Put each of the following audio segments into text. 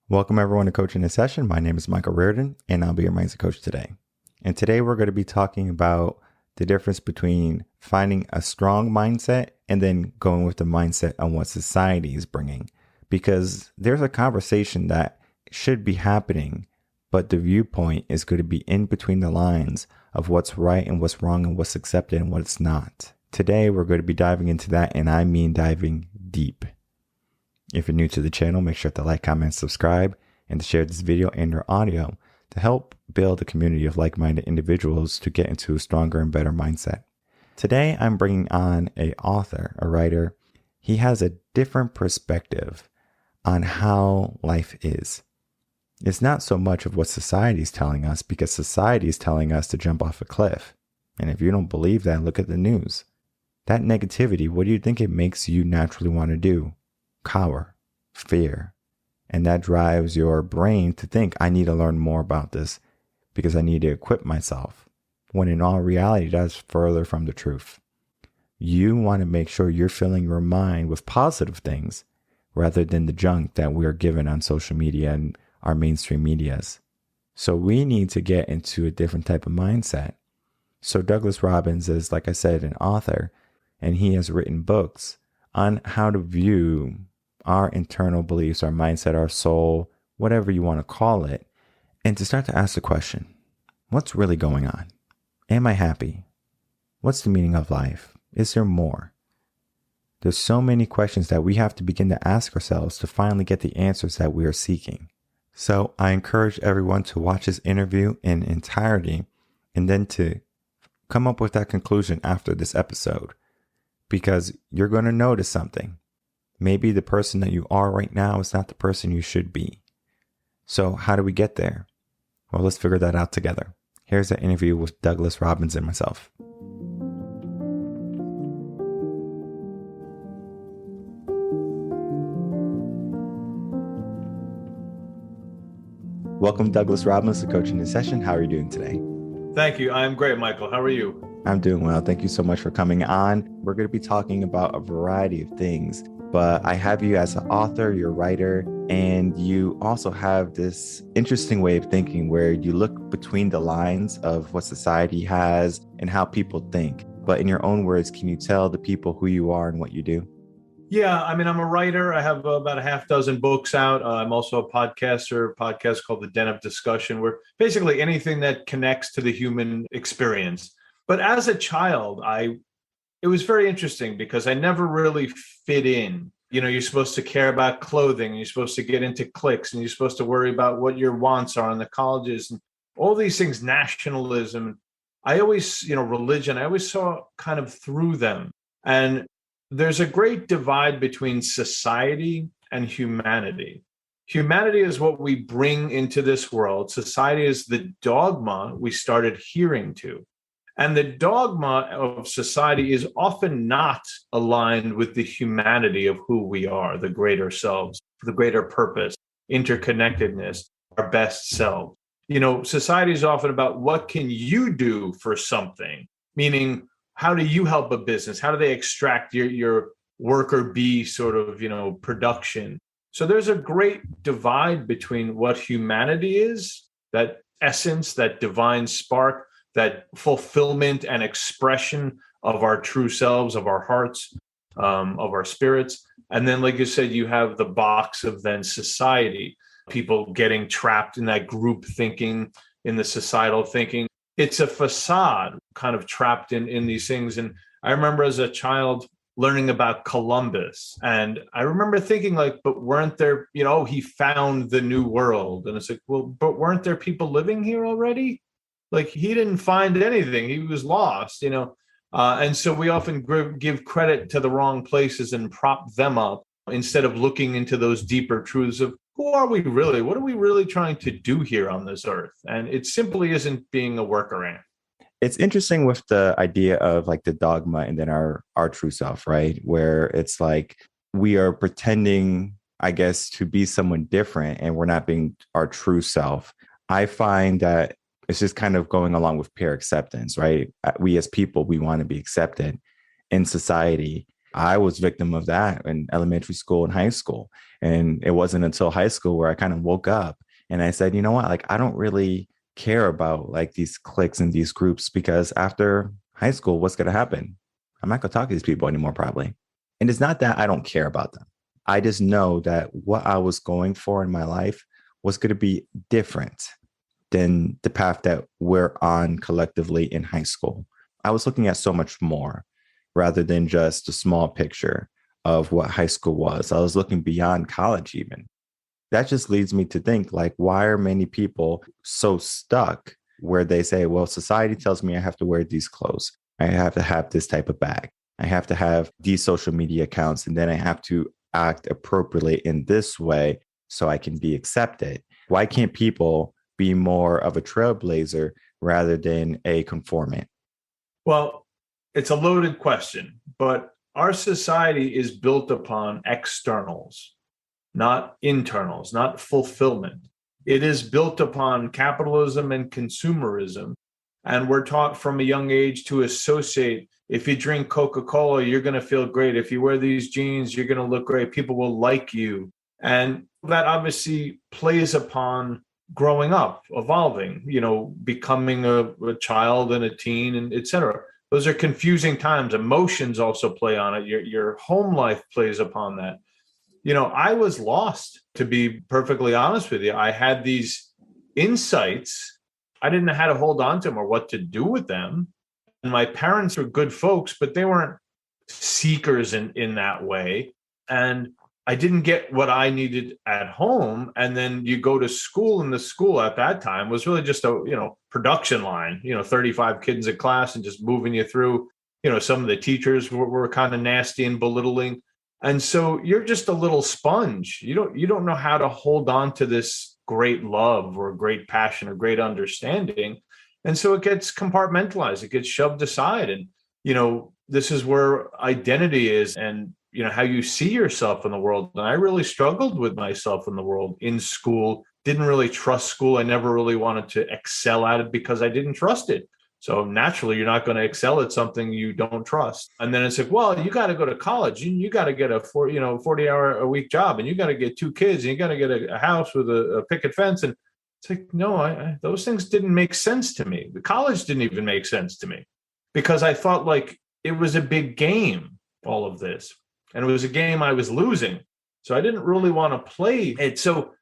Welcome everyone to Coaching in Session. My name is Michael Rearden, and I'll be your mindset coach today. And today we're going to be talking about the difference between finding a strong mindset and then going with the mindset on what society is bringing. Because there's a conversation that should be happening, but the viewpoint is going to be in between the lines of what's right and what's wrong and what's accepted and what's not. Today we're going to be diving into that, and I mean diving deep. If you're new to the channel, make sure to like, comment, subscribe, and to share this video and or audio to help build a community of like-minded individuals to get into a stronger and better mindset. Today, I'm bringing on an author, a writer. He has a different perspective on how life is. It's not so much of what society is telling us, because society is telling us to jump off a cliff. And if you don't believe that, look at the news. That negativity, what do you think it makes you naturally want to do? Cower, fear. And that drives your brain to think, I need to learn more about this because I need to equip myself. When in all reality, that's further from the truth. You want to make sure you're filling your mind with positive things rather than the junk that we are given on social media and our mainstream medias. So we need to get into a different type of mindset. So Douglas Robbins is, like I said, an author, and he has written books on how to view our internal beliefs, our mindset, our soul, whatever you want to call it, and to start to ask the question, what's really going on? Am I happy? What's the meaning of life? Is there more? There's so many questions that we have to begin to ask ourselves to finally get the answers that we are seeking. So I encourage everyone to watch this interview in entirety and then to come up with that conclusion after this episode, because you're going to notice something. Maybe the person that you are right now is not the person you should be. So how do we get there? Well, let's figure that out together. Here's an interview with Douglas Robbins and myself. Welcome, Douglas Robbins, to Coaching in Session. How are you doing today? Thank you. I'm great, Michael. How are you? I'm doing well. Thank you so much for coming on. We're going to be talking about a variety of things, but I have you as an author, you're a writer, and you also have this interesting way of thinking where you look between the lines of what society has and how people think. But in your own words, can you tell the people who you are and what you do? Yeah, I'm a writer. I have about a half dozen books out. I'm also a podcaster, a podcast called The Den of Discussion, where basically anything that connects to the human experience. But as a child, it was very interesting because I never really fit in. You know, you're supposed to care about clothing, and you're supposed to get into cliques, and you're supposed to worry about what your wants are in the colleges and all these things, nationalism. I always, religion, I always saw kind of through them. And there's a great divide between society and humanity. Humanity is what we bring into this world. Society is the dogma we started hearing to. And the dogma of society is often not aligned with the humanity of who we are, the greater selves, the greater purpose, interconnectedness, our best self. Society is often about what can you do for something, meaning how do you help a business? How do they extract your worker bee sort of, production? So there's a great divide between what humanity is, that essence, that divine spark, that fulfillment and expression of our true selves, of our hearts, of our spirits. And then, like you said, you have the box of then society, people getting trapped in that group thinking, in the societal thinking. It's a facade, kind of trapped in these things. And I remember as a child learning about Columbus. And I remember thinking but weren't there, he found the new world. And it's like, well, but weren't there people living here already? He didn't find anything. He was lost, and so we often give credit to the wrong places and prop them up instead of looking into those deeper truths of who are we really? What are we really trying to do here on this earth? And it simply isn't being a workaround. It's interesting with the idea of the dogma and then our true self, right? Where it's we are pretending, I guess, to be someone different and we're not being our true self. I find that it's just kind of going along with peer acceptance, right? We as people, we want to be accepted in society. I was victim of that in elementary school and high school. And it wasn't until high school where I kind of woke up and I said, you know what, like, I don't really care about like these cliques and these groups, because after high school, what's going to happen? I'm not going to talk to these people anymore, probably. And it's not that I don't care about them. I just know that what I was going for in my life was going to be different than the path that we're on collectively in high school. I was looking at so much more rather than just a small picture of what high school was. I was looking beyond college even. That just leads me to think, like, why are many people so stuck where they say, well, society tells me I have to wear these clothes. I have to have this type of bag. I have to have these social media accounts, and then I have to act appropriately in this way so I can be accepted. Why can't people be more of a trailblazer rather than a conformant? Well, it's a loaded question, but our society is built upon externals, not internals, not fulfillment. It is built upon capitalism and consumerism. And we're taught from a young age to associate, if you drink Coca-Cola, you're going to feel great. If you wear these jeans, you're going to look great. People will like you. And that obviously plays upon growing up, evolving, becoming a child and a teen, and et cetera. Those are confusing times. Emotions also play on it. Your home life plays upon that. I was lost, to be perfectly honest with you. I had these insights. I didn't know how to hold on to them or what to do with them. And my parents were good folks, but they weren't seekers in that way. And I didn't get what I needed at home. And then you go to school, and the school at that time was really just a, production line, 35 kids in class and just moving you through. Some of the teachers were kind of nasty and belittling. And so you're just a little sponge. You don't know how to hold on to this great love or great passion or great understanding. And so it gets compartmentalized. It gets shoved aside. And, this is where identity is, and, how you see yourself in the world. And I really struggled with myself in the world in school, didn't really trust school. I never really wanted to excel at it because I didn't trust it. So naturally, you're not going to excel at something you don't trust. And then it's like, well, you got to go to college. You got to get a 40-hour-a-week job, and you got to get 2 kids, and you got to get a house with a picket fence. And it's like, no, those things didn't make sense to me. The college didn't even make sense to me, because I thought like it was a big game, all of this. And it was a game I was losing. So I didn't really want to play it. So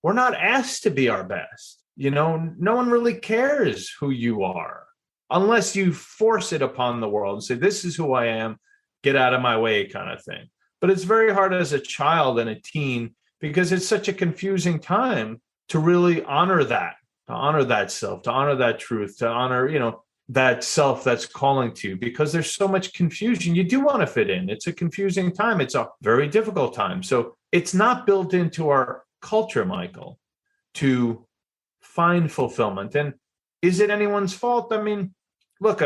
we're not asked to be our best. No one really cares who you are unless you force it upon the world and say, this is who I am, get out of my way, kind of thing. But it's very hard as a child and a teen, because it's such a confusing time to really honor that, self, to honor that truth, to honor, that self that's calling to you, because there's so much confusion. You do want to fit in. It's a confusing time. It's a very difficult time. So it's not built into our culture, Michael, to find fulfillment. And is it anyone's fault? Look,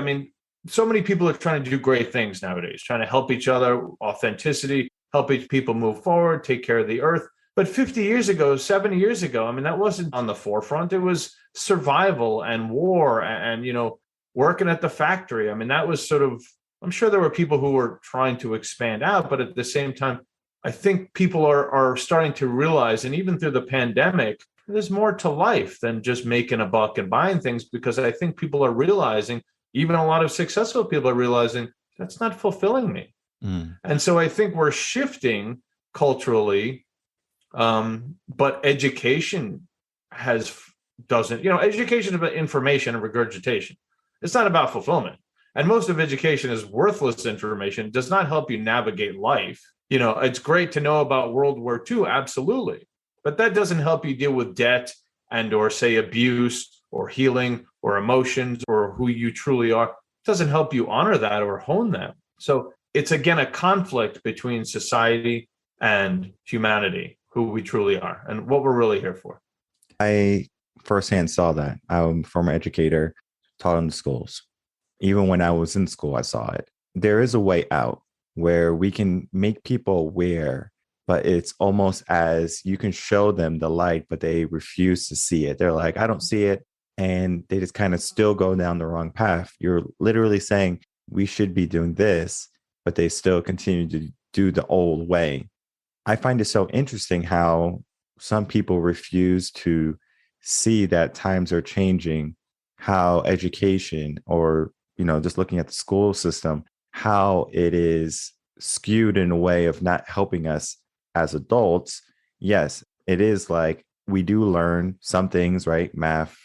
so many people are trying to do great things nowadays, trying to help each other, authenticity, help each people move forward, take care of the earth. But 50 years ago, 70 years ago, that wasn't on the forefront. It was survival and war and working at the factory. That was sort of, I'm sure there were people who were trying to expand out, but at the same time, I think people are starting to realize, and even through the pandemic, there's more to life than just making a buck and buying things, because I think people are realizing, even a lot of successful people are realizing, that's not fulfilling me. And so I think we're shifting culturally, but education education is about information and regurgitation. It's not about fulfillment. And most of education is worthless information. It does not help you navigate life. It's great to know about World War II, absolutely. But that doesn't help you deal with debt and or say abuse or healing or emotions or who you truly are. It doesn't help you honor that or hone that. So it's, again, a conflict between society and humanity, who we truly are and what we're really here for. I firsthand saw that. I'm a former educator, taught in the schools. Even when I was in school, I saw it. There is a way out where we can make people aware, but it's almost as you can show them the light, but they refuse to see it. They're like, I don't see it. And they just kind of still go down the wrong path. You're literally saying we should be doing this, but they still continue to do the old way. I find it so interesting how some people refuse to see that times are changing, how education or, just looking at the school system, how it is skewed in a way of not helping us as adults. Yes, it is like we do learn some things, right? Math,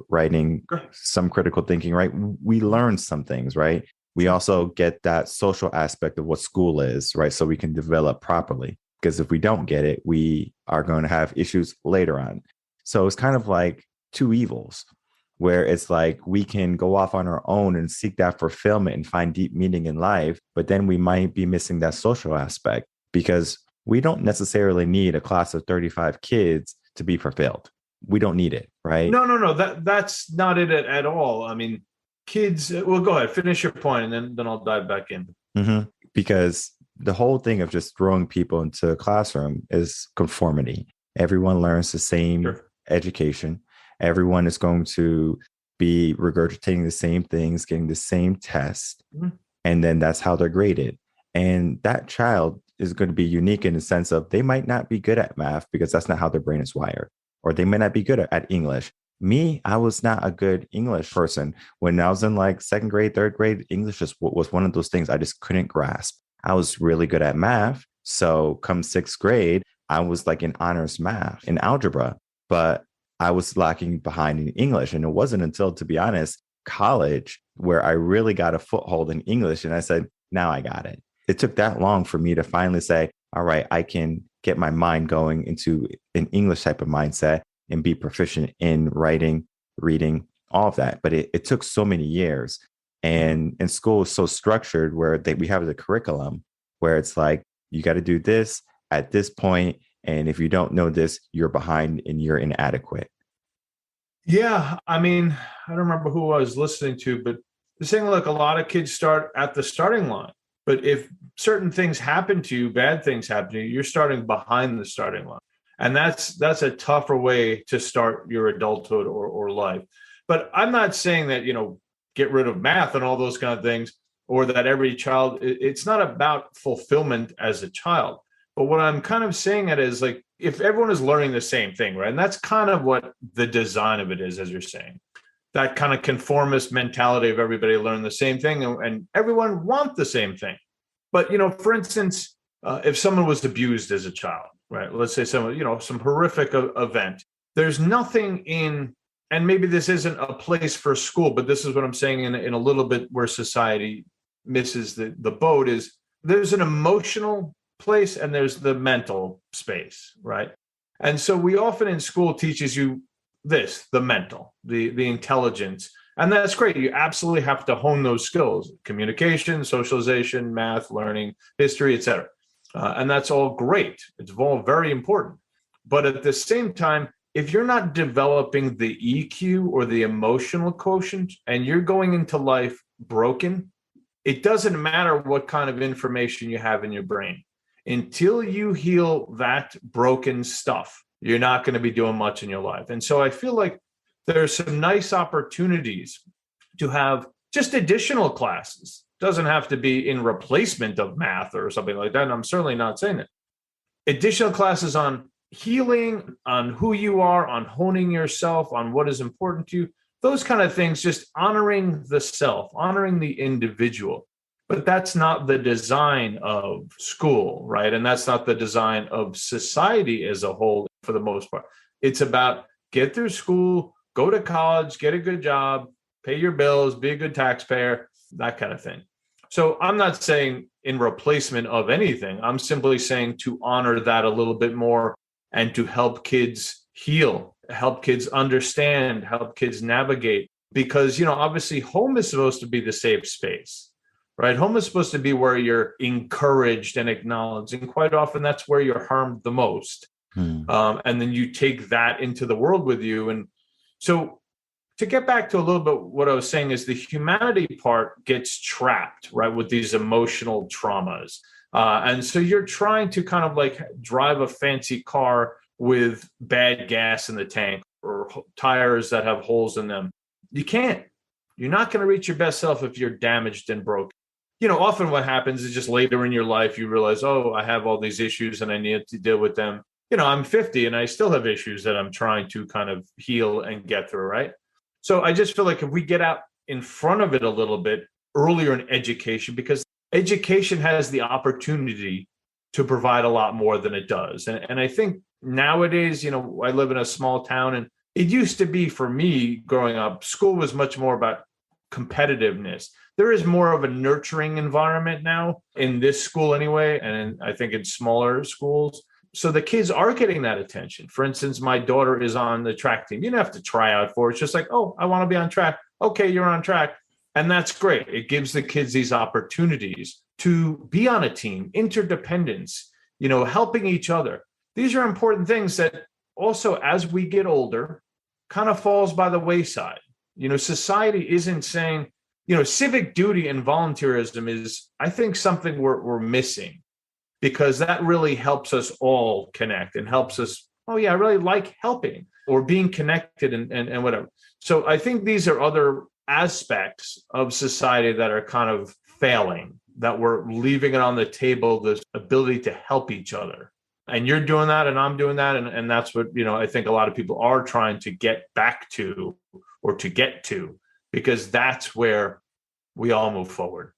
writing, some critical thinking, right? We learn some things, right? We also get that social aspect of what school is, right? So we can develop properly. Because if we don't get it, we are going to have issues later on. So it's kind of like two evils, where it's like we can go off on our own and seek that fulfillment and find deep meaning in life, but then we might be missing that social aspect because we don't necessarily need a class of 35 kids to be fulfilled. We don't need it, right? No. That's not it at all. I mean, kids. Well, go ahead, finish your point, and then I'll dive back in. Because the whole thing of just throwing people into a classroom is conformity. Everyone learns the same education. Everyone is going to be regurgitating the same things, getting the same test. And then that's how they're graded. And that child is going to be unique in the sense of they might not be good at math because that's not how their brain is wired, or they might not be good at English. Me, I was not a good English person. When I was in like second grade, third grade, English just was one of those things I just couldn't grasp. I was really good at math. So come sixth grade, I was like in honors math and algebra, but I was lacking behind in English. And it wasn't until, to be honest, college where I really got a foothold in English. And I said, now I got it. It took that long for me to finally say, all right, I can get my mind going into an English type of mindset and be proficient in writing, reading, all of that. But it took so many years. And school is so structured where we have the curriculum where it's like, you got to do this at this point. And if you don't know this, you're behind and you're inadequate. Yeah. I mean, I don't remember who I was listening to, but the saying, like, a lot of kids start at the starting line. But if certain things happen to you, bad things happen to you, you're starting behind the starting line. And that's a tougher way to start your adulthood or life. But I'm not saying that, get rid of math and all those kind of things, or that every child, it's not about fulfillment as a child. But what I'm kind of saying it is, like, if everyone is learning the same thing, right? And that's kind of what the design of it is, as you're saying, that kind of conformist mentality of everybody learn the same thing and everyone want the same thing. But, for instance, if someone was abused as a child, right? Let's say someone, some horrific event, there's nothing in, and maybe this isn't a place for school, but this is what I'm saying in a little bit where society misses the boat is there's an emotional place and there's the mental space, right? And so we often in school teaches you this, the mental, the intelligence, and that's great. You absolutely have to hone those skills: communication, socialization, math, learning, history, etc. And that's all great. It's all very important. But at the same time, if you're not developing the EQ or the emotional quotient and you're going into life broken, it doesn't matter what kind of information you have in your brain. Until you heal that broken stuff, you're not going to be doing much in your life. And so I feel like there's some nice opportunities to have just additional classes. Doesn't have to be in replacement of math or something like that. And I'm certainly not saying it. Additional classes on healing, on who you are, on honing yourself, on what is important to you, those kind of things, just honoring the self, honoring the individual. But that's not the design of school, right? And that's not the design of society as a whole for the most part. It's about get through school, go to college, get a good job, pay your bills, be a good taxpayer, that kind of thing. So I'm not saying in replacement of anything. I'm simply saying to honor that a little bit more and to help kids heal, help kids understand, help kids navigate. Because, obviously home is supposed to be the safe space, right? Home is supposed to be where you're encouraged and acknowledged. And quite often that's where you're harmed the most. And then you take that into the world with you. And so to get back to a little bit what I was saying is the humanity part gets trapped, right, with these emotional traumas. And so you're trying to kind of like drive a fancy car with bad gas in the tank or tires that have holes in them. You can't. You're not going to reach your best self if you're damaged and broken. often what happens is just later in your life, you realize, oh, I have all these issues and I need to deal with them. I'm 50 and I still have issues that I'm trying to kind of heal and get through, right? So I just feel like if we get out in front of it a little bit earlier in education, because education has the opportunity to provide a lot more than it does. And I think nowadays, I live in a small town, and it used to be for me growing up, school was much more about competitiveness. There is more of a nurturing environment now in this school anyway, and I think in smaller schools. So the kids are getting that attention. For instance, my daughter is on the track team. You don't have to try out for it. It's just like, oh, I want to be on track. Okay, you're on track. And that's great. It gives the kids these opportunities to be on a team, interdependence, helping each other. These are important things that also, as we get older, kind of falls by the wayside. Society isn't saying, civic duty and volunteerism is, I think, something we're missing, because that really helps us all connect and helps us, oh yeah, I really like helping or being connected and whatever. So I think these are other aspects of society that are kind of failing, that we're leaving it on the table, this ability to help each other. And you're doing that and I'm doing that. And that's what, I think a lot of people are trying to get back to, or to get to, because that's where we all move forward.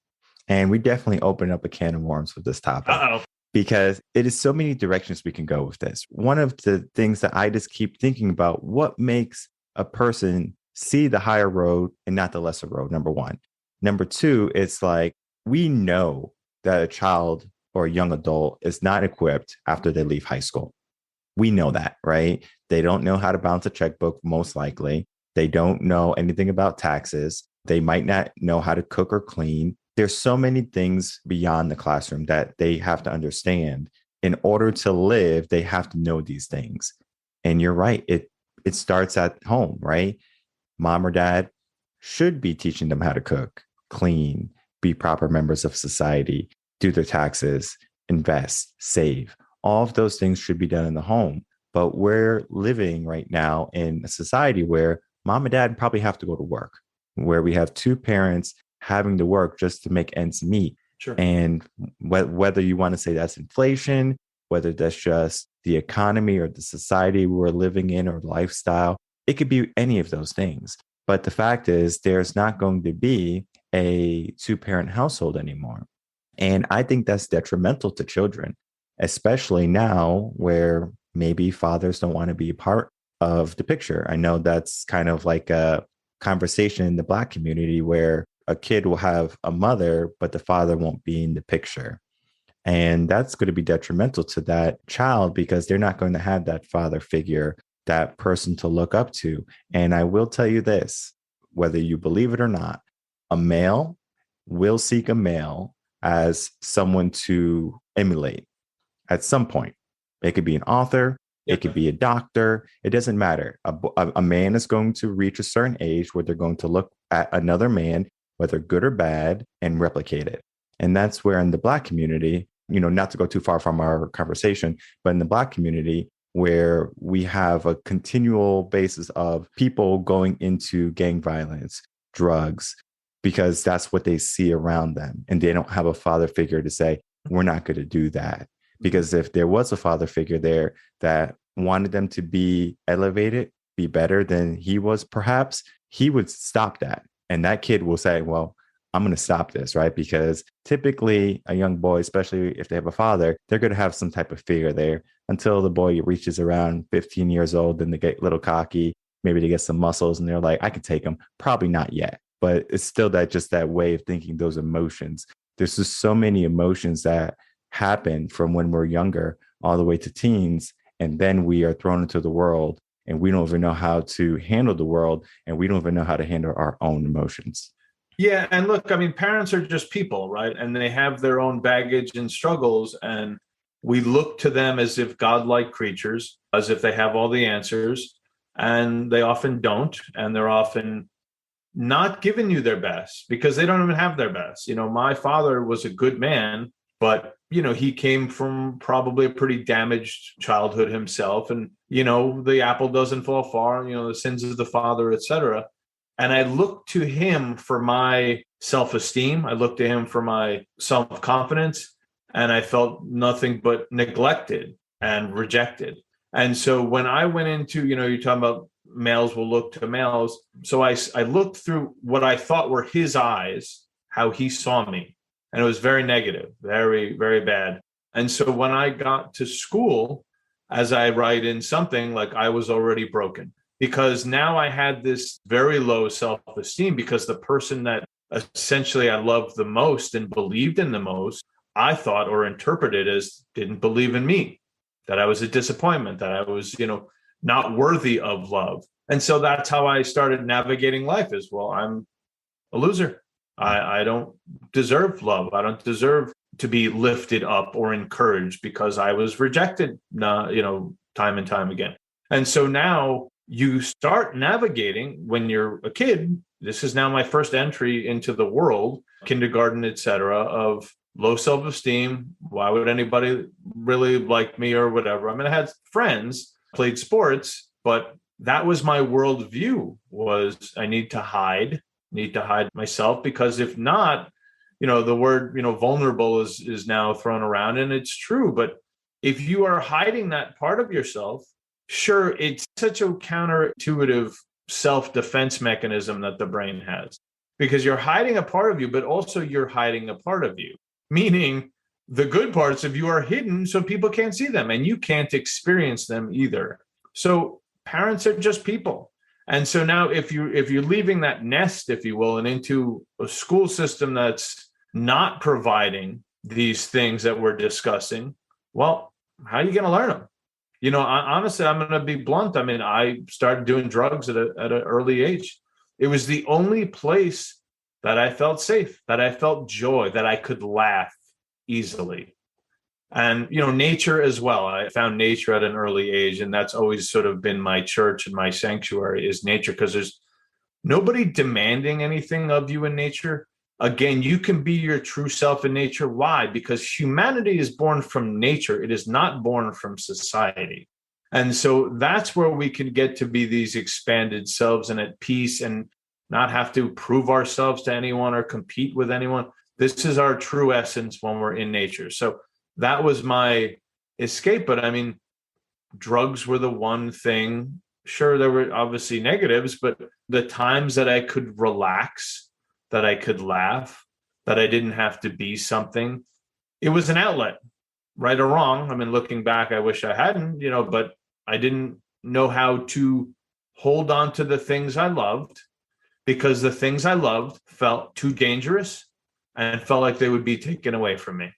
And we definitely open up a can of worms with this topic. Because it is so many directions we can go with this. One of the things that I just keep thinking about, what makes a person see the higher road and not the lesser road, number one. Number two, it's like, we know that a child or a young adult is not equipped after they leave high school. We know that, right? They don't know how to balance a checkbook, most likely. They don't know anything about taxes. They might not know how to cook or clean. There's so many things beyond the classroom that they have to understand. In order to live, they have to know these things. And you're right. It starts at home, right? Mom or dad should be teaching them how to cook, clean, be proper members of society, do their taxes, invest, save. All of those things should be done in the home. But we're living right now in a society where mom and dad probably have to go to work, where we have two parents having to work just to make ends meet. Sure. And whether you want to say that's inflation, whether that's just the economy or the society we're living in or lifestyle, it could be any of those things. But the fact is, there's not going to be a two-parent household anymore. And I think that's detrimental to children, especially now where maybe fathers don't want to be a part of the picture. I know that's kind of like a conversation in the Black community where a kid will have a mother, but the father won't be in the picture. And that's going to be detrimental to that child because they're not going to have that father figure, that person to look up to. And I will tell you this, whether you believe it or not, a male will seek a male as someone to emulate at some point. It could be an author. It could be a doctor. It doesn't matter. A man is going to reach a certain age where they're going to look at another man, whether good or bad, and replicate it. And that's where in the Black community, not to go too far from our conversation, but in the Black community, where we have a continual basis of people going into gang violence, drugs, because that's what they see around them. And they don't have a father figure to say, we're not going to do that. Because if there was a father figure there that wanted them to be elevated, be better than he was, perhaps he would stop that. And that kid will say, well, I'm going to stop this, right? Because typically a young boy, especially if they have a father, they're going to have some type of figure there until the boy reaches around 15 years old. Then they get a little cocky. Maybe they get some muscles and they're like, I can take him. Probably not yet. But it's still that way of thinking, those emotions. There's just so many emotions that happen from when we're younger all the way to teens. And then we are thrown into the world and we don't even know how to handle the world. And we don't even know how to handle our own emotions. Yeah. And look, parents are just people, right? And they have their own baggage and struggles. And we look to them as if godlike creatures, as if they have all the answers. And they often don't. And they're often not giving you their best because they don't even have their best. My father was a good man, but, he came from probably a pretty damaged childhood himself. And, the apple doesn't fall far, the sins of the father, et cetera. And I look to him for my self-esteem. I looked to him for my self-confidence, and I felt nothing but neglected and rejected. And so when I went into, you're talking about males will look to males. So I looked through what I thought were his eyes, how he saw me. And it was very negative, very, very bad. And so when I got to school, as I write in something, like I was already broken, because now I had this very low self-esteem, because the person that essentially I loved the most and believed in the most, I thought or interpreted as didn't believe in me, that I was a disappointment, that I was, not worthy of love. And so that's how I started navigating life as well. I'm a loser. I don't deserve love. I don't deserve to be lifted up or encouraged, because I was rejected, time and time again. And so now you start navigating when you're a kid. This is now my first entry into the world, kindergarten, etc., of low self-esteem. Why would anybody really like me or whatever? I mean, I had friends, played sports, but that was my worldview, was I need to hide myself, because if not, the word, vulnerable is now thrown around, and it's true. But if you are hiding that part of yourself, sure, it's such a counterintuitive self-defense mechanism that the brain has, because you're hiding a part of you, but also you're hiding a part of you, meaning the good parts of you are hidden so people can't see them, and you can't experience them either. So parents are just people. And so now if you're leaving that nest, if you will, and into a school system that's not providing these things that we're discussing, well, how are you going to learn them? Honestly, I'm going to be blunt. I mean, I started doing drugs at an early age. It was the only place that I felt safe, that I felt joy, that I could laugh easily. And, nature as well. I found nature at an early age, and that's always sort of been my church and my sanctuary, is nature, because there's nobody demanding anything of you in nature. Again, you can be your true self in nature. Why? Because humanity is born from nature. It is not born from society. And so that's where we can get to be these expanded selves and at peace, and not have to prove ourselves to anyone or compete with anyone. This is our true essence when we're in nature. So that was my escape. But I mean, drugs were the one thing. Sure, there were obviously negatives, but the times that I could relax, that I could laugh, that I didn't have to be something, it was an outlet, right or wrong. I mean, looking back, I wish I hadn't, but I didn't know how to hold on to the things I loved, because the things I loved felt too dangerous and felt like they would be taken away from me.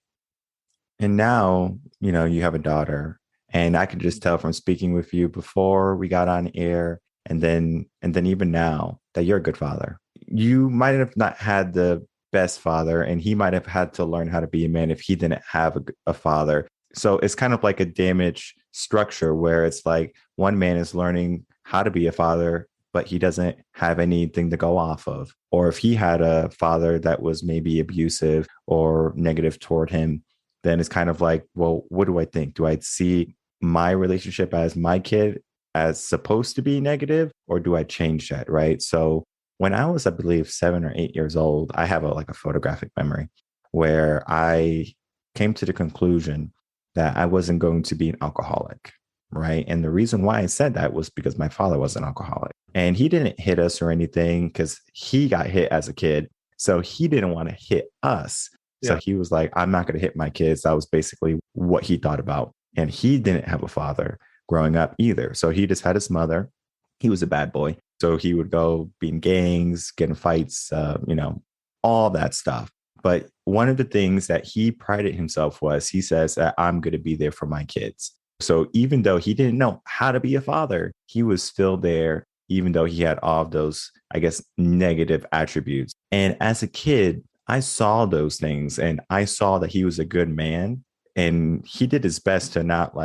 And now, you have a daughter, and I could just tell from speaking with you before we got on air, and then even now, that you're a good father. You might have not had the best father, and he might have had to learn how to be a man if he didn't have a father. So it's kind of like a damaged structure, where it's like one man is learning how to be a father, but he doesn't have anything to go off of. Or if he had a father that was maybe abusive or negative toward him, then it's kind of like, well, what do I think? Do I see my relationship as my kid as supposed to be negative, or do I change that? Right. So when I was, I believe, 7 or 8 years old, I have a photographic memory where I came to the conclusion that I wasn't going to be an alcoholic. Right. And the reason why I said that was because my father was an alcoholic, and he didn't hit us or anything, because he got hit as a kid. So he didn't want to hit us. So he was like, I'm not going to hit my kids. That was basically what he thought about. And he didn't have a father growing up either. So he just had his mother. He was a bad boy. So he would go be in gangs, get in fights, all that stuff. But one of the things that he prided himself was, he says that I'm going to be there for my kids. So even though he didn't know how to be a father, he was still there, even though he had all of those, I guess, negative attributes. And as a kid, I saw those things, and I saw that he was a good man, and he did his best to not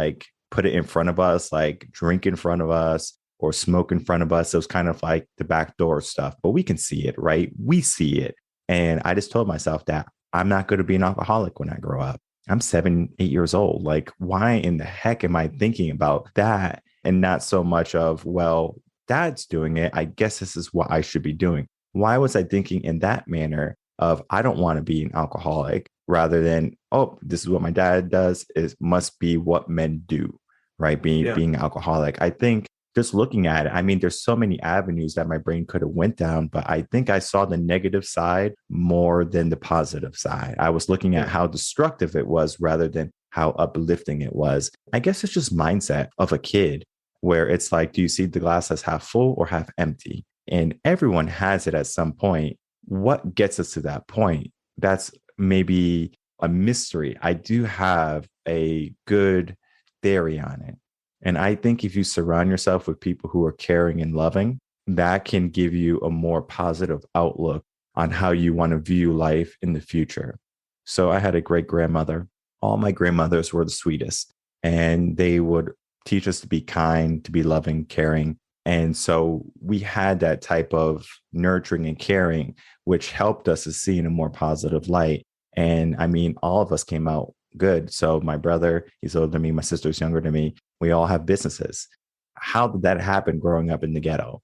put it in front of us, like drink in front of us or smoke in front of us. It was kind of like the backdoor stuff, but we can see it, right? We see it. And I just told myself that I'm not going to be an alcoholic when I grow up. I'm 7, 8 years old. Like, why in the heck am I thinking about that, and not so much of, well, dad's doing it, I guess this is what I should be doing? Why was I thinking in that manner of, I don't want to be an alcoholic, rather than, oh, this is what my dad does, is must be what men do, right? Yeah. Being alcoholic. I think just looking at it, I mean, there's so many avenues that my brain could have went down, but I think I saw the negative side more than the positive side. I was looking at Yeah. how destructive it was rather than how uplifting it was. I guess it's just mindset of a kid where it's like, do you see the glass as half full or half empty? And everyone has it at some point. What gets us to that point? That's maybe a mystery. I do have a good theory on it. And I think if you surround yourself with people who are caring and loving, that can give you a more positive outlook on how you want to view life in the future. So I had a great grandmother. All my grandmothers were the sweetest, and they would teach us to be kind, to be loving, caring. And so we had that type of nurturing and caring, which helped us to see in a more positive light. And I mean, all of us came out good. So my brother, he's older than me. My sister's younger than me. We all have businesses. How did that happen growing up in the ghetto?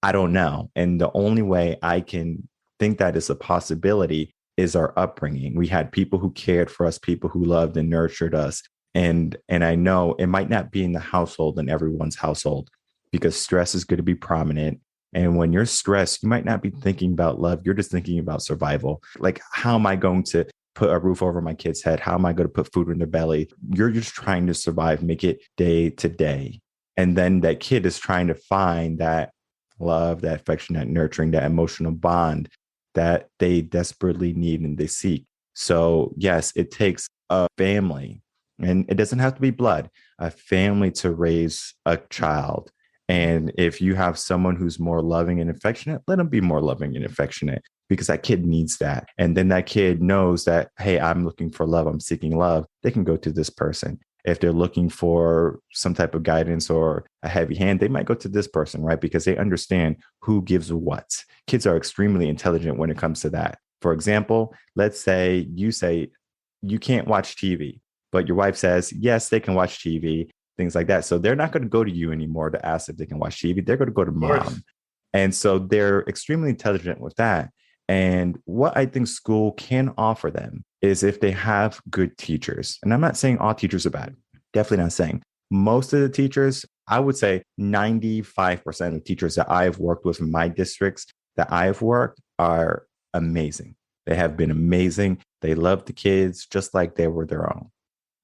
I don't know. And the only way I can think that is a possibility is our upbringing. We had people who cared for us, people who loved and nurtured us. And I know it might not be in the household, in everyone's household, because stress is going to be prominent. And when you're stressed, you might not be thinking about love. You're just thinking about survival. Like, how am I going to put a roof over my kid's head? How am I going to put food in their belly? You're just trying to survive, make it day to day. And then that kid is trying to find that love, that affection, that nurturing, that emotional bond that they desperately need and they seek. So yes, it takes a family, and it doesn't have to be blood, a family to raise a child. And if you have someone who's more loving and affectionate, let them be more loving and affectionate, because that kid needs that. And then that kid knows that, hey, I'm looking for love, I'm seeking love. They can go to this person. If they're looking for some type of guidance or a heavy hand, they might go to this person, right? Because they understand who gives what. Kids are extremely intelligent when it comes to that. For example, let's say you can't watch TV, but your wife says, yes, they can watch TV, things like that. So they're not going to go to you anymore to ask if they can watch TV. They're going to go to mom. And so they're extremely intelligent with that. And what I think school can offer them is if they have good teachers. And I'm not saying all teachers are bad. Definitely not saying. Most of the teachers, I would say 95% of teachers that I've worked with in my districts that I've worked are amazing. They have been amazing. They love the kids just like they were their own.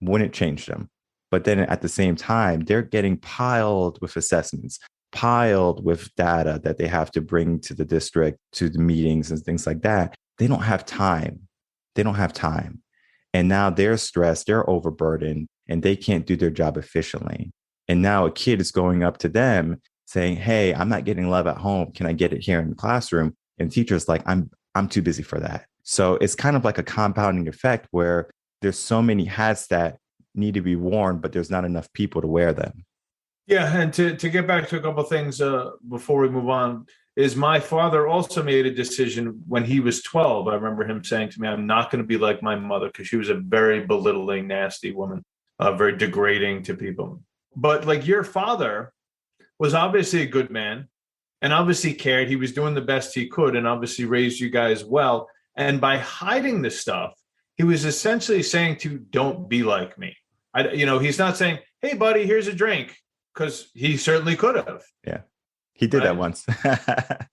Wouldn't change them. But then at the same time, they're getting piled with assessments, piled with data that they have to bring to the district, to the meetings and things like that. They don't have time. They don't have time. And now they're stressed, they're overburdened, and they can't do their job efficiently. And now a kid is going up to them saying, hey, I'm not getting love at home. Can I get it here in the classroom? And the teacher's like, I'm too busy for that. So it's kind of like a compounding effect where there's so many hats that need to be worn, but there's not enough people to wear them. Yeah, and to get back to a couple of things before we move on, is my father also made a decision when he was 12. I remember him saying to me, I'm not going to be like my mother, because she was a very belittling, nasty woman, very degrading to people. But like, your father was obviously a good man and obviously cared. He was doing the best he could and obviously raised you guys well. And by hiding this stuff, he was essentially saying to, don't be like me. He's not saying, hey, buddy, here's a drink, because he certainly could have. Yeah. He did that once.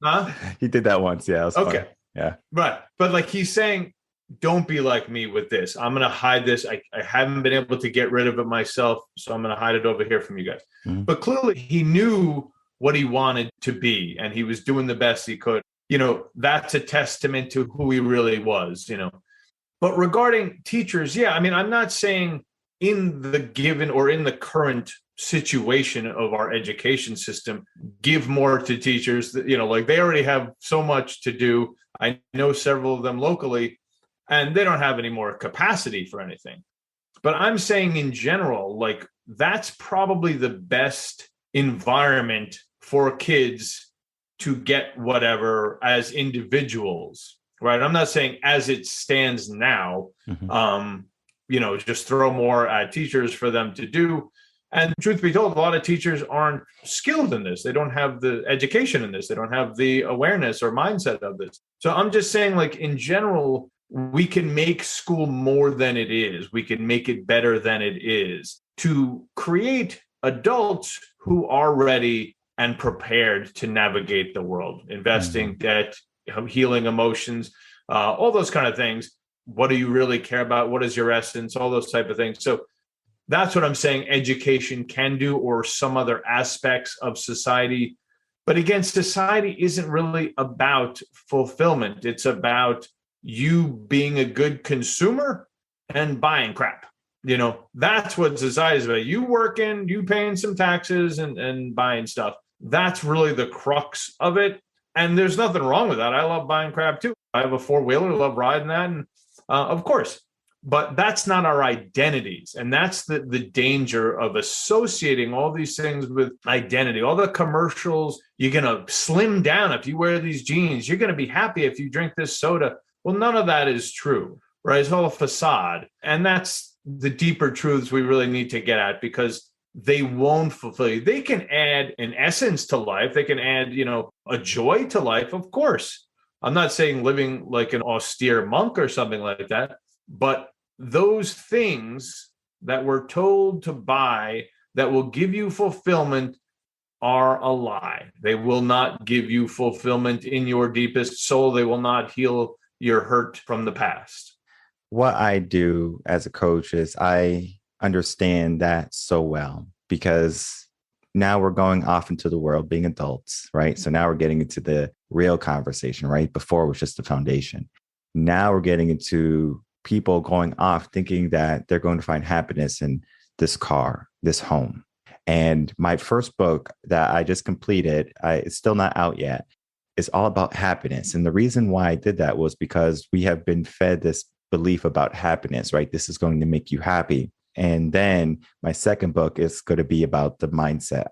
Huh? He did that once. Yeah. It was Okay. fun. Yeah. Right. But like, he's saying, don't be like me with this. I'm going to hide this. I haven't been able to get rid of it myself, so I'm going to hide it over here from you guys. Mm-hmm. But clearly he knew what he wanted to be, and he was doing the best he could. That's a testament to who he really was, But regarding teachers, yeah, I mean, I'm not saying in the given or in the current situation of our education system, give more to teachers. Like, they already have so much to do. I know several of them locally, and they don't have any more capacity for anything. But I'm saying in general, like, that's probably the best environment for kids to get whatever as individuals, right? I'm not saying as it stands now, just throw more at teachers for them to do. And truth be told, a lot of teachers aren't skilled in this. They don't have the education in this. They don't have the awareness or mindset of this. So I'm just saying, like, in general, we can make school more than it is. We can make it better than it is to create adults who are ready and prepared to navigate the world, investing, debt, healing emotions, all those kind of things. What do you really care about? What is your essence? All those type of things. So that's what I'm saying education can do, or some other aspects of society. But again, society isn't really about fulfillment. It's about you being a good consumer and buying crap. That's what society is about. You working, you paying some taxes and buying stuff. That's really the crux of it. And there's nothing wrong with that. I love buying crap too. I have a four-wheeler, love riding that. And of course, but that's not our identities. And that's the danger of associating all these things with identity. All the commercials, you're going to slim down if you wear these jeans. You're going to be happy if you drink this soda. Well, none of that is true, right? It's all a facade. And that's the deeper truths we really need to get at, because they won't fulfill you. They can add an essence to life. They can add, a joy to life, of course. I'm not saying living like an austere monk or something like that, but those things that we're told to buy that will give you fulfillment are a lie. They will not give you fulfillment in your deepest soul. They will not heal your hurt from the past. What I do as a coach is I understand that so well, because now we're going off into the world being adults, right? So now we're getting into the real conversation, right? Before it was just the foundation. Now we're getting into people going off thinking that they're going to find happiness in this car, this home. And my first book that I just completed, it's still not out yet, is all about happiness. And the reason why I did that was because we have been fed this belief about happiness, right? This is going to make you happy. And then my second book is going to be about the mindset,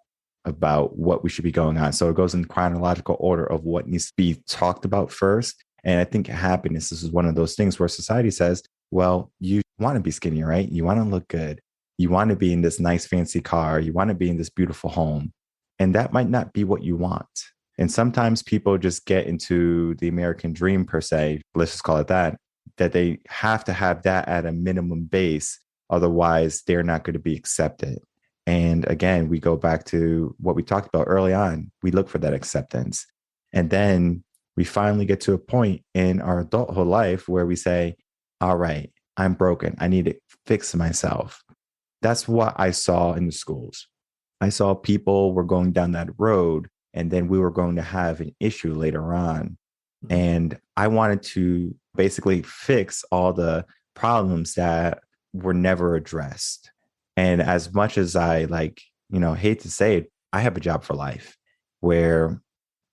about what we should be going on. So it goes in chronological order of what needs to be talked about first. And I think happiness, this is one of those things where society says, well, you want to be skinny, right? You want to look good. You want to be in this nice fancy car. You want to be in this beautiful home. And that might not be what you want. And sometimes people just get into the American dream, per se, let's just call it that they have to have that at a minimum base. Otherwise, they're not going to be accepted. And again, we go back to what we talked about early on. We look for that acceptance. And then we finally get to a point in our adulthood life where we say, all right, I'm broken. I need to fix myself. That's what I saw in the schools. I saw people were going down that road, and then we were going to have an issue later on. And I wanted to basically fix all the problems that were never addressed. And as much as I hate to say it, I have a job for life where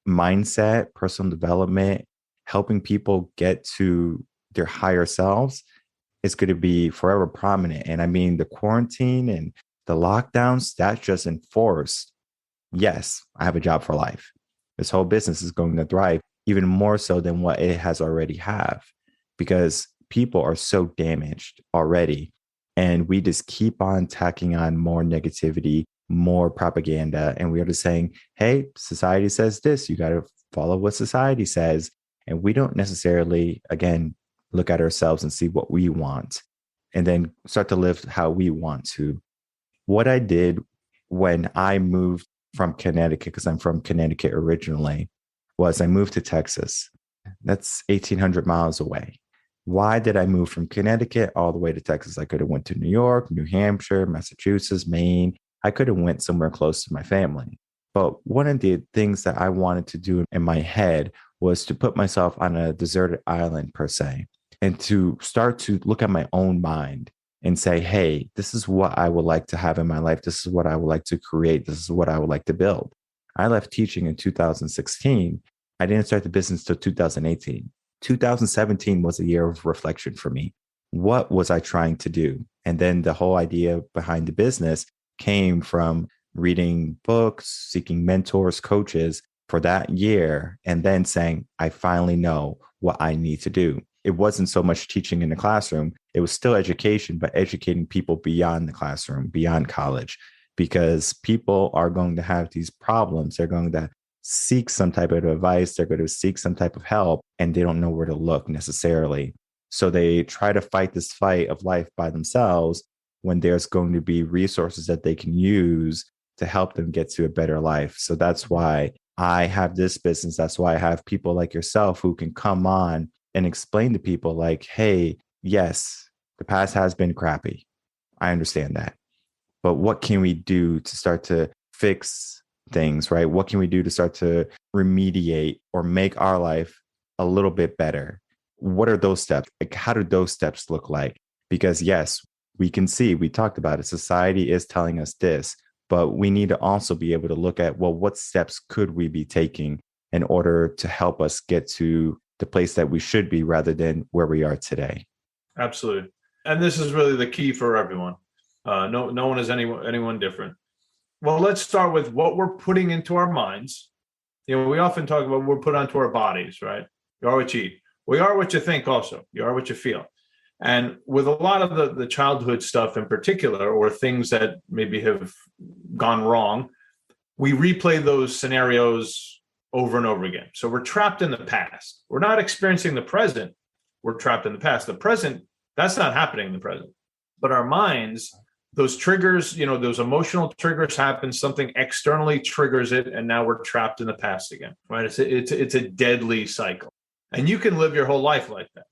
mindset, personal development, helping people get to their higher selves is going to be forever prominent. And I mean, the quarantine and the lockdowns, that's just enforced. Yes, I have a job for life. This whole business is going to thrive even more so than what it has already have, because people are so damaged already. And we just keep on tacking on more negativity, more propaganda. And we are just saying, hey, society says this, you got to follow what society says. And we don't necessarily, again, look at ourselves and see what we want and then start to live how we want to. What I did when I moved from Connecticut, because I'm from Connecticut originally, was I moved to Texas. That's 1,800 miles away. Why did I move from Connecticut all the way to Texas? I could have went to New York, New Hampshire, Massachusetts, Maine. I could have went somewhere close to my family. But one of the things that I wanted to do in my head was to put myself on a deserted island, per se, and to start to look at my own mind and say, hey, this is what I would like to have in my life. This is what I would like to create. This is what I would like to build. I left teaching in 2016. I didn't start the business till 2018. 2017 was a year of reflection for me. What was I trying to do? And then the whole idea behind the business came from reading books, seeking mentors, coaches for that year, and then saying, I finally know what I need to do. It wasn't so much teaching in the classroom. It was still education, but educating people beyond the classroom, beyond college. because people are going to have these problems. They're going to seek some type of advice. They're going to seek some type of help, and they don't know where to look necessarily. So they try to fight this fight of life by themselves when there's going to be resources that they can use to help them get to a better life. So that's why I have this business. That's why I have people like yourself who can come on and explain to people like, hey, yes, the past has been crappy. I understand that. But what can we do to start to fix things, right? What can we do to start to remediate or make our life a little bit better? What are those steps? Like, how do those steps look like? Because yes, we can see, we talked about it. Society is telling us this, but we need to also be able to look at, well, what steps could we be taking in order to help us get to the place that we should be rather than where we are today? Absolutely. And this is really the key for everyone. No one is anyone different. Well, let's start with what we're putting into our minds. We often talk about what we're put onto our bodies, right? You are what you eat. Well, you are what you think also. You are what you feel. And with a lot of the childhood stuff in particular, or things that maybe have gone wrong, we replay those scenarios over and over again. So we're trapped in the past. We're not experiencing the present. We're trapped in the past. The present, that's not happening in the present. But our minds, those triggers, those emotional triggers happen, something externally triggers it, and now we're trapped in the past again, right? It's a deadly cycle. And you can live your whole life like that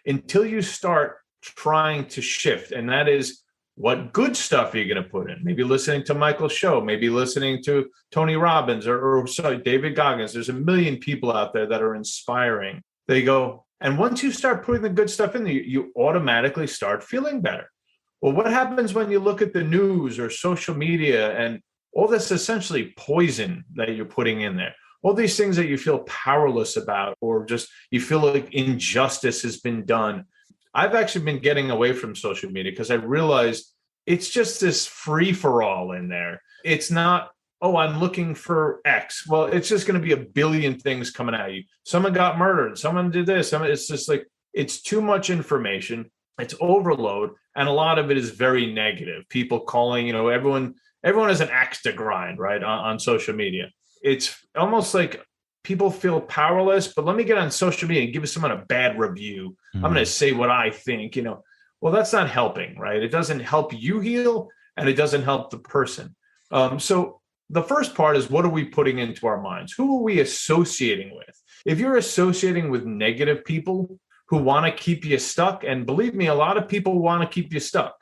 until you start trying to shift. And that is, what good stuff are you going to put in? Maybe listening to Michael's show, maybe listening to Tony Robbins or David Goggins. There's a million people out there that are inspiring. They go, and once you start putting the good stuff in there, you automatically start feeling better. Well, what happens when you look at the news or social media and all this essentially poison that you're putting in there? All these things that you feel powerless about, or just you feel like injustice has been done. I've actually been getting away from social media because I realized it's just this free for all in there. It's not, oh, I'm looking for X. Well, it's just going to be a billion things coming at you. Someone got murdered. Someone did this. It's just like, it's too much information. It's overload. And a lot of it is very negative. People calling, everyone has an axe to grind, right? On social media. It's almost like people feel powerless, but let me get on social media and give someone a bad review. I'm going to say what I think, well, that's not helping, right? It doesn't help you heal, and it doesn't help the person. So the first part is, what are we putting into our minds? Who are we associating with? If you're associating with negative people who want to keep you stuck, and believe me, a lot of people want to keep you stuck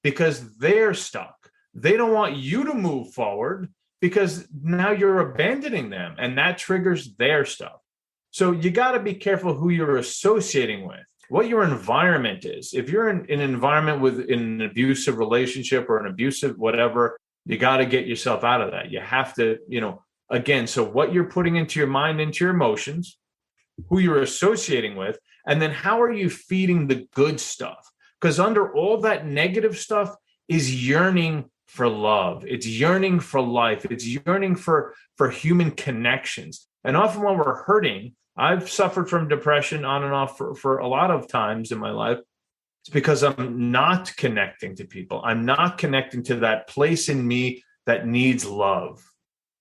because they're stuck. They don't want you to move forward because now you're abandoning them, and that triggers their stuff. So you got to be careful who you're associating with, what your environment is. If you're in an environment with an abusive relationship or an abusive whatever, you got to get yourself out of that. You have to, again, so what you're putting into your mind, into your emotions, who you're associating with, and then how are you feeding the good stuff? Because under all that negative stuff is yearning for love. It's yearning for life. It's yearning for human connections. And often when we're hurting, I've suffered from depression on and off for a lot of times in my life. It's because I'm not connecting to people. I'm not connecting to that place in me that needs love.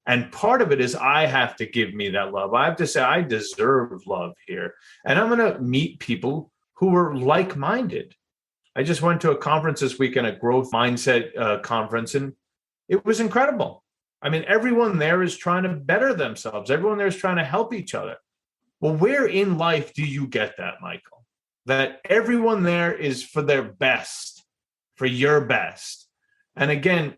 And part of it is I have to give me that love. I have to say, I deserve love here. And I'm going to meet people who are like-minded. I just went to a conference this weekend, a growth mindset conference, and it was incredible. I mean, everyone there is trying to better themselves. Everyone there is trying to help each other. Well, where in life do you get that, Michael? That everyone there is for their best, for your best. And again,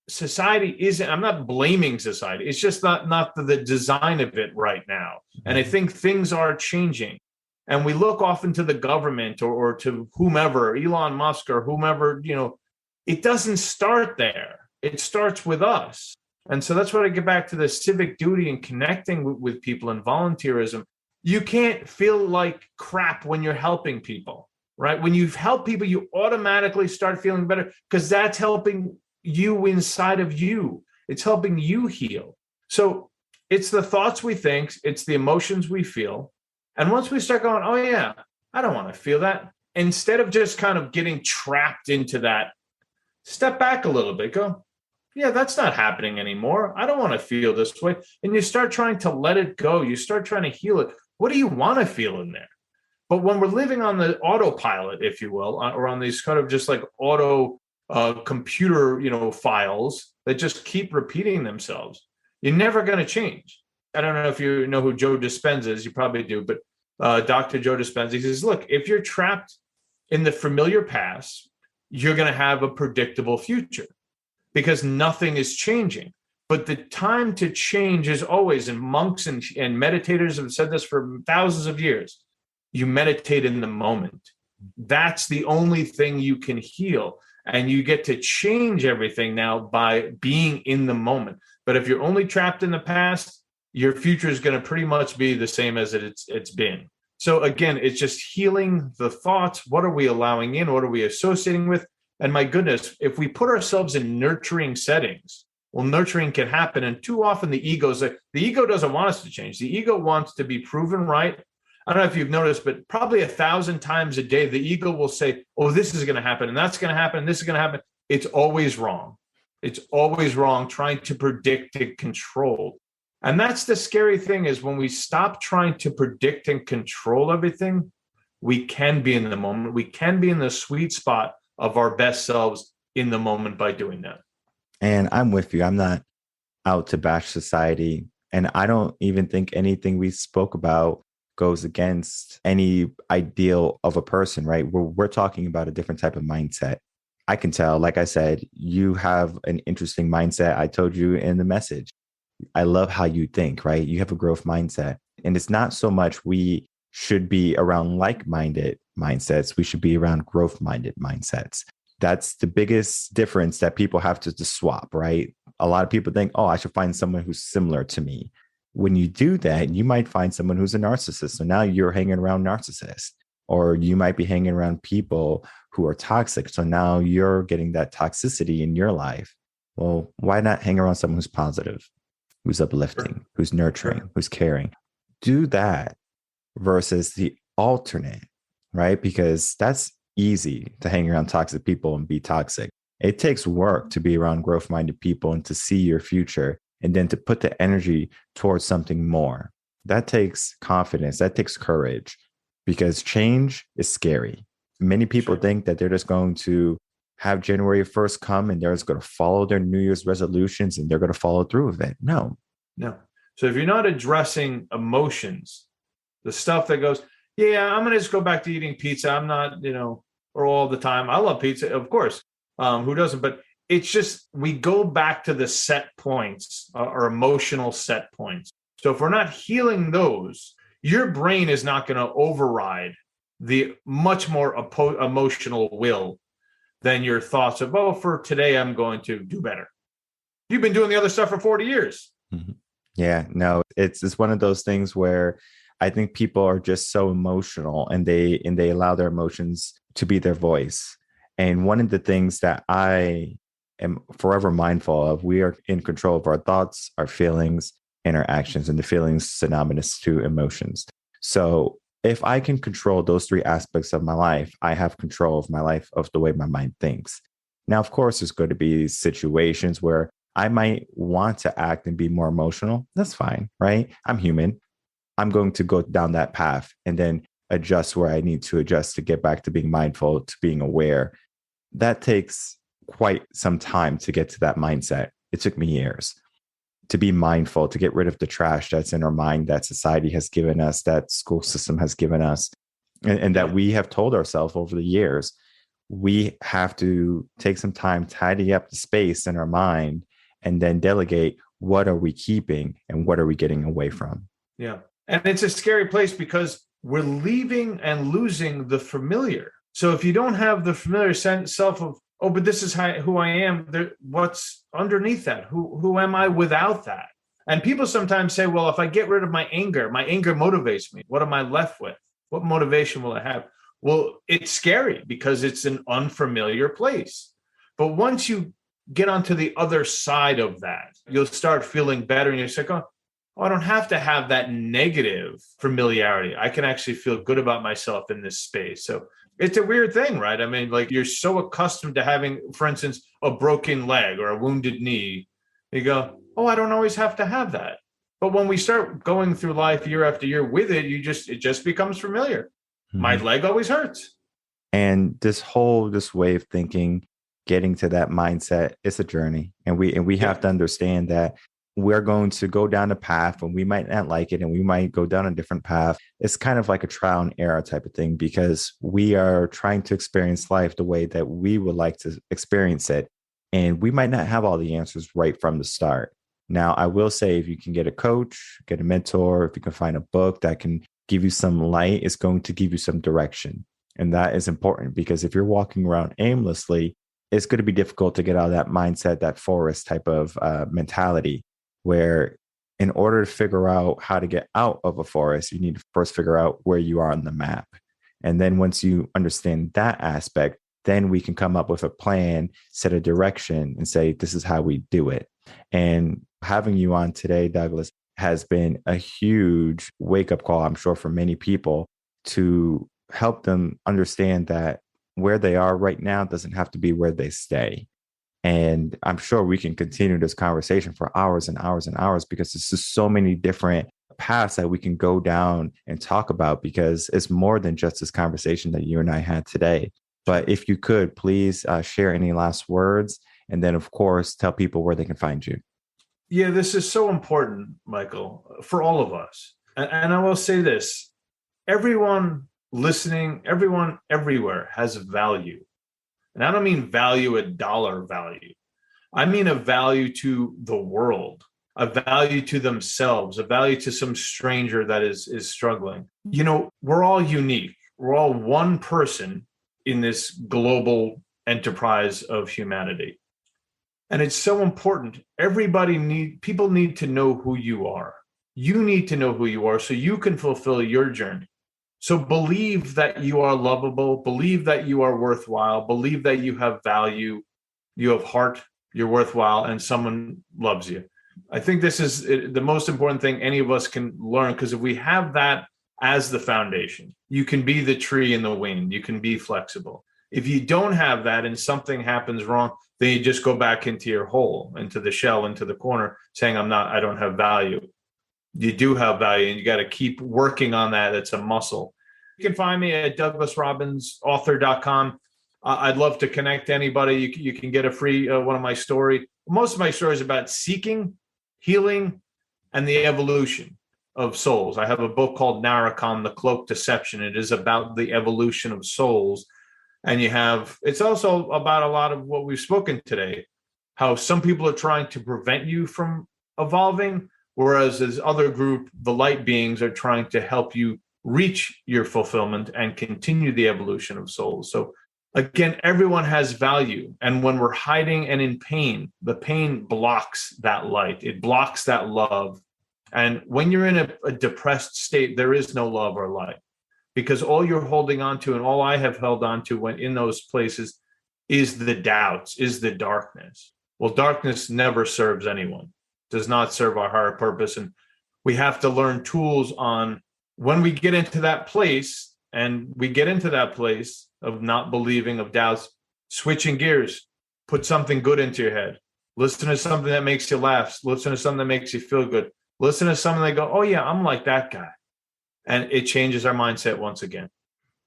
society isn't, I'm not blaming society. It's just not the design of it right now. And I think things are changing. And we look often to the government or to whomever, Elon Musk or whomever, it doesn't start there. It starts with us. And so that's why I get back to the civic duty and connecting with people and volunteerism. You can't feel like crap when you're helping people, right? When you help people, you automatically start feeling better because that's helping you inside of you. It's helping you heal. So it's the thoughts we think, it's the emotions we feel. And once we start going, oh yeah, I don't want to feel that. Instead of just kind of getting trapped into that, step back a little bit, go, Yeah, that's not happening anymore. I don't want to feel this way. And you start trying to let it go. You start trying to heal it. What do you want to feel in there? But when we're living on the autopilot, if you will, or on these kind of just like auto computer, files that just keep repeating themselves, you're never going to change. I don't know if you know who Joe Dispenza is. You probably do, but Dr. Joe Dispenza, he says, look, if you're trapped in the familiar past, you're going to have a predictable future because nothing is changing. But the time to change is always, and monks and meditators have said this for thousands of years, you meditate in the moment. That's the only thing you can heal. And you get to change everything now by being in the moment. But if you're only trapped in the past, your future is going to pretty much be the same as it's been. So again, it's just healing the thoughts. What are we allowing in? What are we associating with? And my goodness, if we put ourselves in nurturing settings, well, nurturing can happen. And too often the ego doesn't want us to change. The ego wants to be proven right. I don't know if you've noticed, but probably 1,000 times a day, the ego will say, oh, this is going to happen, and that's going to happen, and this is going to happen. It's always wrong. It's always wrong, trying to predict and control. And that's the scary thing, is when we stop trying to predict and control everything, we can be in the moment. We can be in the sweet spot of our best selves in the moment by doing that. And I'm with you. I'm not out to bash society. And I don't even think anything we spoke about goes against any ideal of a person, right? We're talking about a different type of mindset. I can tell, like I said, you have an interesting mindset. I told you in the message, I love how you think, right? You have a growth mindset. And it's not so much we should be around like-minded mindsets. We should be around growth-minded mindsets. That's the biggest difference that people have to swap, right? A lot of people think, oh, I should find someone who's similar to me. When you do that, you might find someone who's a narcissist. So now you're hanging around narcissists, or you might be hanging around people who are toxic. So now you're getting that toxicity in your life. Well, why not hang around someone who's positive, who's uplifting, who's nurturing, who's caring? Do that versus the alternate, right? Because that's easy to hang around toxic people and be toxic. It takes work to be around growth-minded people and to see your future, and then to put the energy towards something more. That takes confidence. That takes courage, because change is scary. Many people think that they're just going to have January 1st come and they're just going to follow their New Year's resolutions and they're going to follow through with it. No. So if you're not addressing emotions, the stuff that goes, yeah, I'm going to just go back to eating pizza. I'm not, or all the time. I love pizza, of course. Who doesn't? But it's just, we go back to the set points, or emotional set points. So if we're not healing those, your brain is not going to override the much more emotional will than your thoughts of, oh, for today, I'm going to do better. You've been doing the other stuff for 40 years. Mm-hmm. Yeah, no, it's one of those things where I think people are just so emotional, and they allow their emotions to be their voice. And one of the things that I am forever mindful of, we are in control of our thoughts, our feelings, and our actions, and the feelings synonymous to emotions. So if I can control those three aspects of my life, I have control of my life, of the way my mind thinks. Now, of course, there's going to be situations where I might want to act and be more emotional. That's fine, right? I'm human. I'm going to go down that path and then adjust where I need to adjust to get back to being mindful, to being aware. That takes quite some time to get to that mindset. It took me years to be mindful, to get rid of the trash that's in our mind that society has given us, that school system has given us, and that we have told ourselves over the years. We have to take some time, tidy up the space in our mind, and then delegate what are we keeping and what are we getting away from. Yeah. And it's a scary place because we're leaving and losing the familiar. So if you don't have the familiar self of, oh, but this is who I am, what's underneath that? Who am I without that? And people sometimes say, well, if I get rid of my anger motivates me. What am I left with? What motivation will I have? Well, it's scary because it's an unfamiliar place. But once you get onto the other side of that, you'll start feeling better. And you're like, oh, I don't have to have that negative familiarity. I can actually feel good about myself in this space. So It's a weird thing, right? I mean, like you're so accustomed to having, for instance, a broken leg or a wounded knee. You go, oh, I don't always have to have that. But when we start going through life year after year with it, it just becomes familiar. My Mhm. leg always hurts. And this way of thinking, getting to that mindset, it's a journey. And we have Yeah. to understand that we're going to go down a path and we might not like it and we might go down a different path. It's kind of like a trial and error type of thing because we are trying to experience life the way that we would like to experience it. And we might not have all the answers right from the start. Now, I will say if you can get a coach, get a mentor, if you can find a book that can give you some light, it's going to give you some direction. And that is important because if you're walking around aimlessly, it's going to be difficult to get out of that mindset, that forest type of mentality, where in order to figure out how to get out of a forest, you need to first figure out where you are on the map. And then once you understand that aspect, then we can come up with a plan, set a direction, and say, this is how we do it. And having you on today, Douglas, has been a huge wake up call, I'm sure, for many people to help them understand that where they are right now doesn't have to be where they stay. And I'm sure we can continue this conversation for hours and hours and hours because there's just so many different paths that we can go down and talk about because it's more than just this conversation that you and I had today. But if you could, please share any last words. And then, of course, tell people where they can find you. Yeah, this is so important, Michael, for all of us. And I will say this, everyone listening, everyone everywhere has value. And I don't mean value a dollar value. I mean a value to the world, a value to themselves, a value to some stranger that is struggling. You know, we're all unique. We're all one person in this global enterprise of humanity. And it's so important. People need to know who you are. You need to know who you are so you can fulfill your journey. So believe that you are lovable, believe that you are worthwhile, believe that you have value, you have heart, you're worthwhile, and someone loves you. I think this is the most important thing any of us can learn, because if we have that as the foundation, you can be the tree in the wind, you can be flexible. If you don't have that and something happens wrong, then you just go back into your hole, into the shell, into the corner, saying, I don't have value. You do have value, and you got to keep working on that. It's a muscle. You can find me at douglasrobbinsauthor.com. I'd love to connect to anybody. You can get a free one of my stories. Most of my stories about seeking, healing, and the evolution of souls. I have a book called Naracon, The Cloak Deception. It is about the evolution of souls. And it's also about a lot of what we've spoken today, how some people are trying to prevent you from evolving, whereas this other group, the light beings, are trying to help you reach your fulfillment and continue the evolution of souls. So again, everyone has value. And when we're hiding and in pain, the pain blocks that light. It blocks that love. And when you're in a depressed state, there is no love or light, because all you're holding on to, and all I have held on to when in those places, is the doubts, is the darkness. Well, darkness never serves anyone, does not serve our higher purpose. And we have to learn tools on when we get into that place, and we get into that place of not believing, of doubts, switching gears, put something good into your head. Listen to something that makes you laugh. Listen to something that makes you feel good. Listen to something that go, oh yeah, I'm like that guy. And it changes our mindset once again.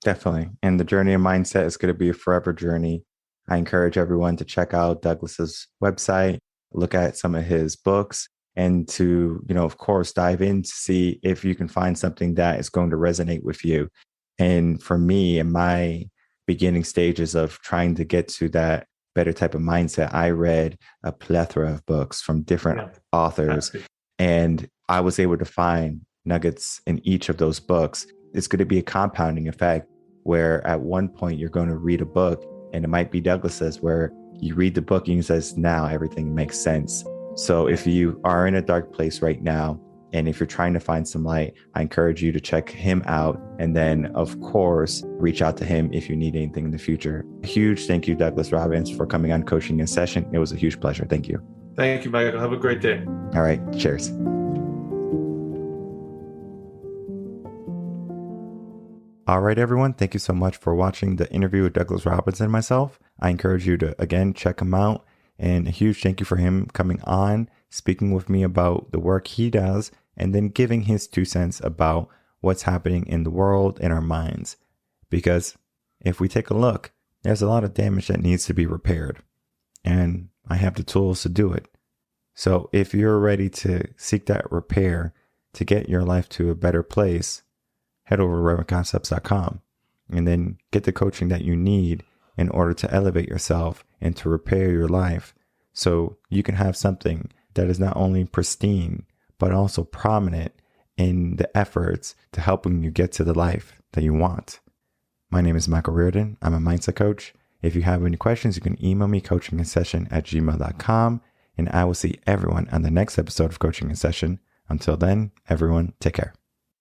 Definitely. And the journey of mindset is going to be a forever journey. I encourage everyone to check out Douglas's website, look at some of his books, and to, of course, dive in to see if you can find something that is going to resonate with you. And for me, in my beginning stages of trying to get to that better type of mindset, I read a plethora of books from different authors, and I was able to find nuggets in each of those books. It's going to be a compounding effect where at one point you're going to read a book, and it might be Douglas's, where you read the book and he says, now everything makes sense. So if you are in a dark place right now, and if you're trying to find some light, I encourage you to check him out. And then, of course, reach out to him if you need anything in the future. A huge thank you, Douglas Robbins, for coming on Coaching in Session. It was a huge pleasure. Thank you. Thank you, Michael. Have a great day. All right. Cheers. All right, everyone. Thank you so much for watching the interview with Douglas Robbins and myself. I encourage you to, again, check him out. And a huge thank you for him coming on, speaking with me about the work he does, and then giving his 2 cents about what's happening in the world, in our minds. Because if we take a look, there's a lot of damage that needs to be repaired. And I have the tools to do it. So if you're ready to seek that repair to get your life to a better place, head over to revenconcepts.com and then get the coaching that you need in order to elevate yourself and to repair your life so you can have something that is not only pristine, but also prominent in the efforts to helping you get to the life that you want. My name is Michael Rearden. I'm a mindset coach. If you have any questions, you can email me coachinginsession@gmail.com, and I will see everyone on the next episode of Coaching in Session. Until then, everyone, take care.